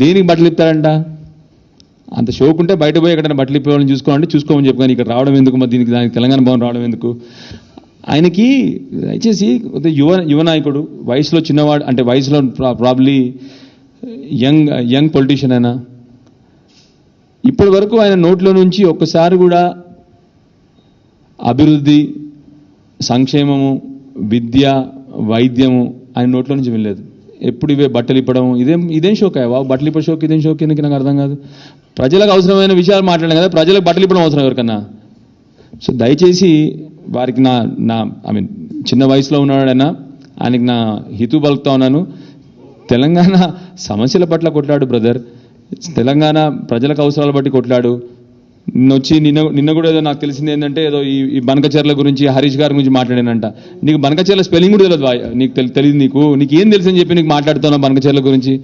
దేనికి బట్టలు ఇస్తారంట? అంత షోక్ ఉంటే బయట పోయి ఎక్కడైనా బట్టలు ఇప్పేవాళ్ళని చూసుకోవాలంటే చూసుకోమని చెప్పాను. ఇక్కడ రావడం ఎందుకు, మరి దానికి తెలంగాణ భవన్ రావడం ఎందుకు? ఆయనకి దయచేసి యువ నాయకుడు, వయసులో చిన్నవాడు, అంటే వయసులో ప్రాబ్లీ యంగ్ పొలిటీషియన్ అయినా, ఇప్పటి వరకు ఆయన నోట్లో నుంచి ఒక్కసారి కూడా అభివృద్ధి, సంక్షేమము, విద్య, వైద్యము ఆయన నోట్లో నుంచి వెళ్ళలేదు. ఎప్పుడు ఇవే బట్టలు ఇప్పడం, ఇదేం షోక్ అయ్యా బాబు? బట్టలు ఇప్పే షోక్, ఇదేం షోక్ ఎందుకు నాకు అర్థం కాదు. ప్రజలకు అవసరమైన విషయాలు మాట్లాడాం కదా, ప్రజలకు బట్టలు ఇప్పడం అవసరం ఎవరికన్నా? సో దయచేసి వారికి ఐ మీన్ చిన్న వయసులో ఉన్నాడైనా ఆయనకి నా హితూ పలుకుతా ఉన్నాను. తెలంగాణ సమస్యల పట్ల కొట్లాడు బ్రదర్, తెలంగాణ ప్రజలకు అవసరాల బట్టి కొట్లాడు. నిన్న కూడా ఏదో నాకు తెలిసింది ఏంటంటే, ఏదో ఈ బనకచర్ల గురించి, హరీష్ గారి గురించి మాట్లాడానంట. నీకు బనకచర్ల స్పెల్లింగ్ కూడా తెలియదు, నీకు తెలియదు, నీకు ఏం తెలుసు అని చెప్పి నీకు మాట్లాడుతున్నావు బనకచర్ల గురించి.